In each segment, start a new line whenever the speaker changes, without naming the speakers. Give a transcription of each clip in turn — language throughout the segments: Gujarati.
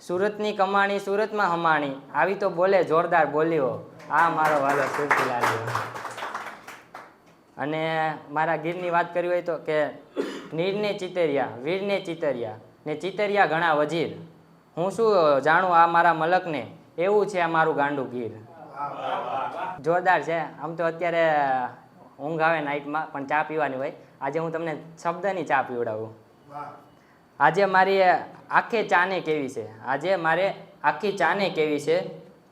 સુરતની કમાણી સુરતમાં હમાણી, આવી તો બોલે જોરદાર બોલીઓ, આ મારો વાલો સુરતી લાલ્યો. અને મારા ગીરની વાત કરવી હોય તો કે નીરને ચિતરિયા, વીરને ચિતરિયા ને ચિતરિયા ઘણા વજીર, હું શું જાણું આ મારા મલકને, એવું છે આ મારું ગાંડું ગીર. જોરદાર છે. આમ તો અત્યારે ઊંઘ આવે નાઇટમાં, પણ ચા પીવાની હોય. આજે હું તમને શબ્દની ચા પીવડાવું. આજે મારી આખે ચાને કેવી છે, આજે મારે આખી ચાને કેવી છે,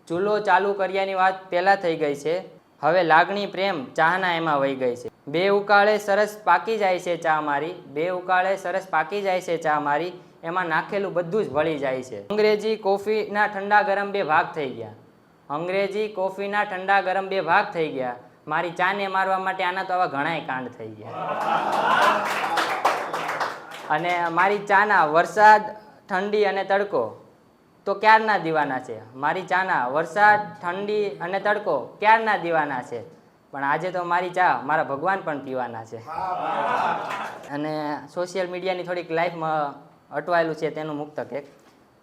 ચૂલો ચાલુ કર્યાની વાત પહેલાં થઈ ગઈ છે, હવે લાગણી પ્રેમ ચાહના એમાં વહી ગઈ છે. બે ઉકાળે સરસ પાકી જાય છે ચા મારી, બે ઉકાળે સરસ પાકી જાય છે ચા મારી, એમાં નાખેલું બધું જ ભળી જાય છે. અંગ્રેજી કોફીના ઠંડા ગરમ બે ભાગ થઈ ગયા, અંગ્રેજી કોફીના ઠંડા ગરમ બે ભાગ થઈ ગયા, મારી ચાને મારવા માટે આના તો આવા ઘણાય કાંડ થઈ ગયા. અને મારી ચાના વરસાદ ઠંડી અને તડકો તો ક્યારના દીવાના છે, મારી ચાના વરસાદ ઠંડી અને તડકો ક્યારના દીવાના છે, પણ આજે તો મારી ચા મારા ભગવાન પણ પીવાના છે. અને સોશિયલ મીડિયાની થોડીક લાઈફમાં અટવાયેલું છે તેનું મુક્તક એક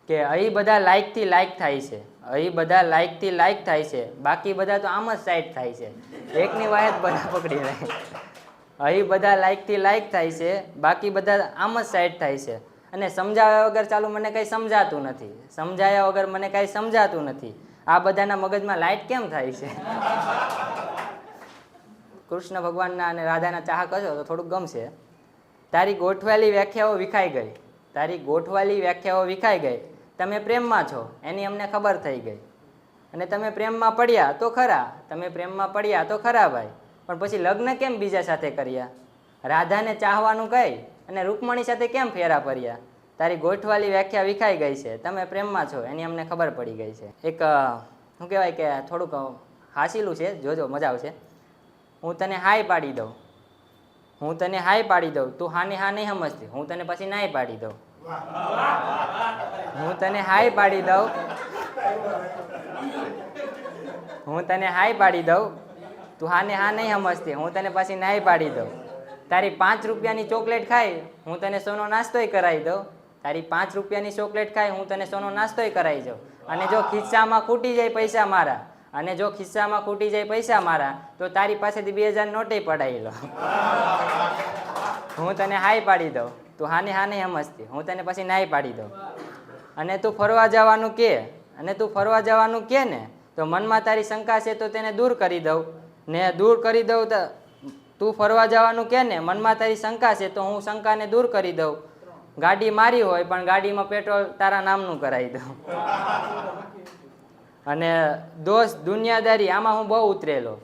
કે અહીં બધા લાઇકથી લાઇક થાય છે, અહીં બધા લાઇકથી લાઇક થાય છે, બાકી બધા તો આમ જ સાઈડ થાય છે, એકની વાય જ બધા પકડી રહે. અહીં બધા લાઇકથી લાઇક થાય છે, બાકી બધા આમ જ સાઈડ થાય છે, અને સમજાવ્યા વગર ચાલુ મને કંઈ સમજાતું નથી, સમજાયા વગર મને કાંઈ સમજાતું નથી, આ બધાના મગજમાં લાઇટ કેમ થાય છે. કૃષ્ણ ભગવાનના અને રાધાના ચાહક હશો તો થોડુંક ગમશે. તારી ગોઠવાયેલી વ્યાખ્યાઓ વિખાઈ ગઈ, તારી ગોઠવાયેલી વ્યાખ્યાઓ વિખાઈ ગઈ, તમે પ્રેમમાં છો એની અમને ખબર થઈ ગઈ, અને તમે પ્રેમમાં પડ્યા તો ખરા, તમે પ્રેમમાં પડ્યા તો ખરા ભાઈ, પણ પછી લગ્ન કેમ બીજા સાથે કર્યા, રાધાને ચાહવાનું કહી અને રૂકમણી સાથે કેમ ફેરા ફર્યા, તારી ગોઠવાયેલી વ્યાખ્યા વિખાઈ ગઈ છે, તમે પ્રેમમાં છો એની અમને ખબર પડી ગઈ છે. એક શું કહેવાય કે થોડુંક હાસીલું છે, જોજો મજા આવશે. હું તને હાય પાડી દઉં, હું તને હાય પાડી દઉં, તું હાને હા નહીં સમજતી, હું તને પછી નાય પાડી દઉં, હું તને હાય પાડી દઉં, હું તને હાય પાડી દઉં, તું હાને હા નહીં સમજતી, હું તને પછી નાય પાડી દઉં, તારી 5 રૂપિયાની ચોકલેટ ખાઈ હું તને સોનો નાસ્તોય કરાવી દઉં, તારી 5 રૂપિયાની ચોકલેટ ખાઈ હું તને સોનો નાસ્તોય કરાવી દઉં, અને જો ખિસ્સામાં ખૂટી જાય પૈસા મારા, અને જો ખિસ્સામાં ખૂટી જાય પૈસા મારા, તો તારી પાસેથી 2000 નોટે પડાવી લો. હું તને હાય પાડી દઉં, તું હાને હા નહીં સમજતી, હું તને પછી નાય પાડી દઉં, અને તું ફરવા જવાનું કે, અને તું ફરવા જવાનું કે ને તો મનમાં તારી શંકા છે તો તેને દૂર કરી દઉં, ને દૂર કરી દઉં તો તું ફરવા જવાનું કે ને મનમાં તારી શંકા છે તો હું શંકાને દૂર કરી દઉં, ગાડી મારી હોય પણ ગાડીમાં પેટ્રોલ તારા નામનું કરાવી દઉં. અને દોસ્ત દુનિયાદારી આમાં હું બહુ ઉતરેલો,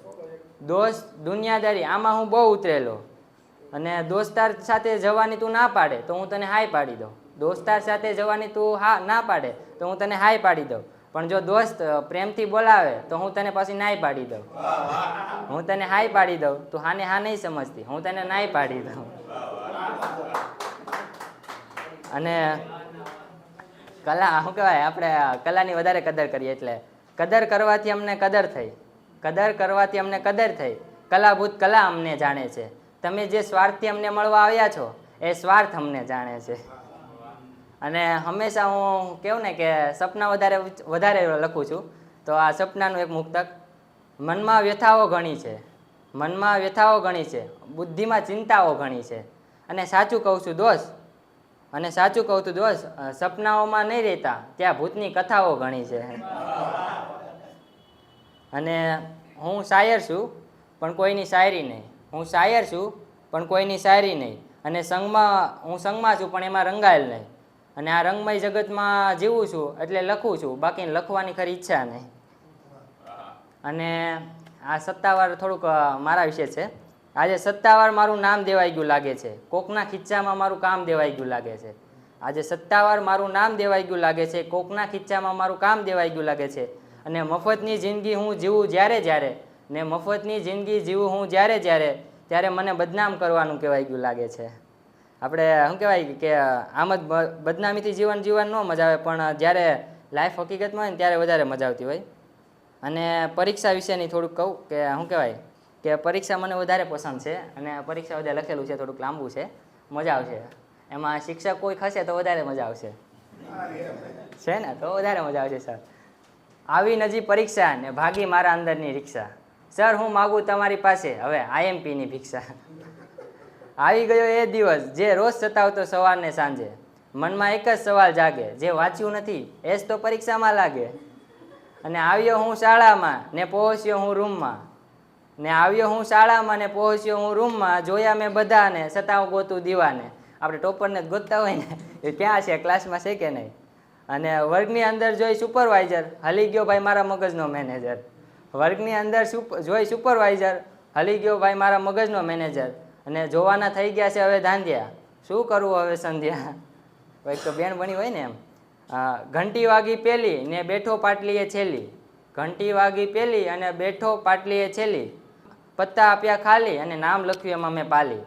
દોસ્ત દુનિયાદારી આમાં હું બહુ ઉતરેલો, અને દોસ્તાર સાથે જવાની તું ના પાડે તો હું તને હાય પાડી દઉં, દોસ્તાર સાથે જવાની તું હા ના પાડે તો હું તને હાય પાડી દઉં, પણ જો દોસ્ત પ્રેમથી બોલાવે તો હું તને પછી નાય પાડી દઉં, હું તને હાય પાડી દઉં, તું હાને હા નહીં સમજતી, હું તને નાય પાડી દઉં. અને કલા શું કહેવાય, આપણે કલાની વધારે કદર કરીએ, એટલે કદર કરવાથી અમને કદર થઈ, કદર કરવાથી અમને કદર થઈ, કલાભૂત કલા અમને જાણે છે, તમે જે સ્વાર્થથી અમને મળવા આવ્યા છો એ સ્વાર્થ અમને જાણે છે. અને હંમેશા હું કહું ને કે સપના વધારે લખું છું, તો આ સપનાનું એક મુક્તક, મનમાં વ્યથાઓ ઘણી છે, મનમાં વ્યથાઓ ઘણી છે, બુદ્ધિમાં ચિંતાઓ ઘણી છે, અને સાચું કહું છું દોસ્ત, અને સાચું કહું છું દોસ્ત, સપનાઓમાં નહીં રહેતા ત્યાં ભૂતની કથાઓ ઘણી છે. અને હું શાયર છું પણ કોઈની શાયરી નહીં, હું શાયર છું પણ કોઈની શાયરી નહીં, અને હું સંગમાં છું પણ એમાં રંગાયેલ નહીં, અને આ રંગમય જગતમાં જીવું છું એટલે લખું છું, બાકી લખવાની ખરી ઈચ્છા નહીં. અને આ સત્તાવાર થોડુંક મારા વિશે છે. આજે સત્તાવાર મારું નામ દેવાઈ ગયું લાગે છે, કોકના ખીચ્ચામાં મારું કામ દેવાઈ ગયું લાગે છે, આજે સત્તાવાર મારું નામ દેવાઈ ગયું લાગે છે, કોકના ખીચ્ચામાં મારું કામ દેવાઈ ગયું લાગે છે, અને મફતની જિંદગી હું જીવું જ્યારે જ્યારે, ને મફતની જિંદગી જીવું હું જ્યારે જ્યારે, ત્યારે મને બદનામ કરવાનું કહેવાય ગયું લાગે છે. આપણે શું કહેવાય કે આમ જ બદનામીથી જીવન જીવન ન મજા આવે, પણ જ્યારે લાઈફ હકીકતમાં હોય ને ત્યારે વધારે મજા આવતી હોય. અને પરીક્ષા વિશેની થોડુંક કહું કે શું કહેવાય કે પરીક્ષા મને વધારે પસંદ છે, અને પરીક્ષા વધારે લખેલું છે, થોડુંક લાંબુ છે, મજા આવશે એમાં, શિક્ષક કોઈ ખસે તો વધારે મજા આવશે. છે ને તો વધારે મજા આવશે સર. આવી નજી પરીક્ષા ને ભાગી મારા અંદરની રિક્ષા. સર હું માગું તમારી પાસે હવે IMP ભિક્ષા. આવી ગયો એ દિવસ જે રોજ સતાવતો સવારને સાંજે. મનમાં એક જ સવાલ જાગે, જે વાંચ્યું નથી એ જ તો પરીક્ષામાં લાગે. અને આવ્યો હું શાળામાં ને પહોંચ્યો હું રૂમમાં. જોયા મેં બધાને સતાવ ગોતું દીવાને. આપણે ટોપરને જ ગોતતા હોય ને એ ક્યાં છે, ક્લાસમાં છે કે નહીં. અને વર્ગની અંદર જોઈ સુપરવાઇઝર, હલી ગયો ભાઈ મારા મગજનો મેનેજર. વર્ગની અંદર જોઈ સુપરવાઇઝર, હલી ગયો ભાઈ મારા મગજનો મેનેજર. અને જોવાના થઈ ગયા છે હવે ધાંધિયા, શું કરવું હવે સંધ્યા. એક તો બેન બની હોય ને એમ. ઘંટી વાગી પેલી ને બેઠો પાટલીએ છેલ્લી. ઘંટી વાગી પેલી અને બેઠો પાટલીએ છેલ્લી. પત્તા આપ્યા ખાલી અને નામ લખ્યું એમાં મેં પાલી.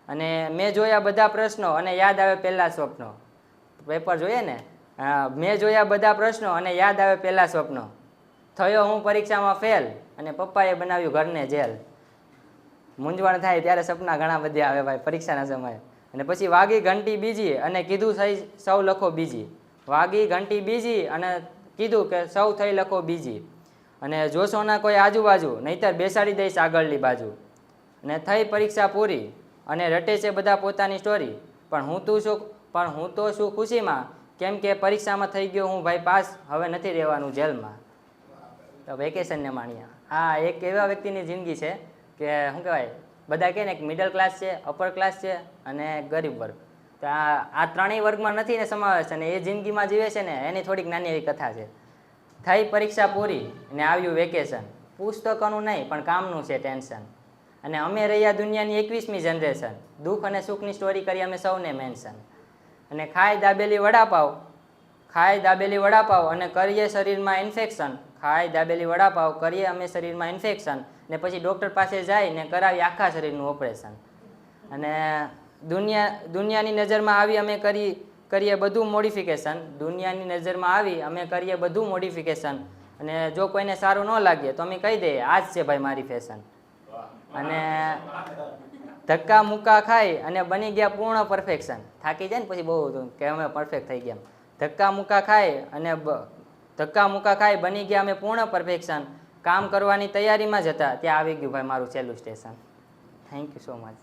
અને મેં જોયા બધા પ્રશ્નો અને યાદ આવે પહેલા સ્વપ્નો. પેપર જોઈએ ને. મેં જોયા બધા પ્રશ્નો અને યાદ આવે પહેલા સ્વપ્નો. થયો હું પરીક્ષામાં ફેલ અને પપ્પાએ બનાવ્યું ઘરને જેલ. મૂંઝવણ થાય ત્યારે સપના ઘણા બધા આવે ભાઈ પરીક્ષાના સમયે. અને પછી વાગી ઘંટી બીજી અને કીધું સૌ લખો બીજી. વાગી ઘંટી બીજી અને કીધું કે સૌ થઈ લખો બીજી. અને જોશો ના કોઈ આજુબાજુ, નહીંતર બેસાડી દઈશ આગળની બાજુ. અને થઈ પરીક્ષા પૂરી અને રટે છે બધા પોતાની સ્ટોરી. પણ હું તો શું ખુશીમાં, કેમ કે પરીક્ષામાં થઈ ગયો હું ભાઈ પાસ, હવે નથી રહેવાનું જેલમાં. તો વેકેશનને માણ્યા. આ એક એવા વ્યક્તિની જિંદગી છે કે શું કહેવાય, બધા કહે ને કે મિડલ ક્લાસ છે, અપર ક્લાસ છે અને ગરીબ વર્ગ. તો આ ત્રણેય વર્ગમાં નથી ને સમાવેશ, અને એ જિંદગીમાં જીવે છે ને એની થોડીક નાની એવી કથા છે. થઈ પરીક્ષા પૂરી ને આવ્યું વેકેશન. પુસ્તકોનું નહીં પણ કામનું છે ટેન્શન. અને અમે રહ્યા દુનિયાની 21મી જનરેશન. દુઃખ અને સુખની સ્ટોરી કરી અમે સૌને મેન્શન. અને ખાઈ દાબેલી વડાપાવ અને કરીએ શરીરમાં ઇન્ફેક્શન. ખાઈ દાબેલી વડાપાવ કરીએ અમે શરીરમાં ઇન્ફેક્શન. ને પછી ડૉક્ટર પાસે જઈને કરાવી આખા શરીરનું ઓપરેશન. અને દુનિયાની નજરમાં આવી અમે કરીએ બધું મોડિફિકેશન. અને જો કોઈને સારું ન લાગે તો અમે કહી દઈએ આ જ છે ભાઈ મારી ફેશન. અને ધક્કા મુક્કા ખાઈ અને બની ગયા પૂર્ણ પરફેક્શન. થાકી જાય ને પછી બહુ કે અમે પરફેક્ટ થઈ ગયા. ધક્કા મુક્કા ખાઈ બની ગયા અમે પૂર્ણ પરફેક્શન. કામ કરવાની તૈયારીમાં જ હતા ત્યાં આવી ગયું ભાઈ મારું છેલ્લું station. Thank you so much.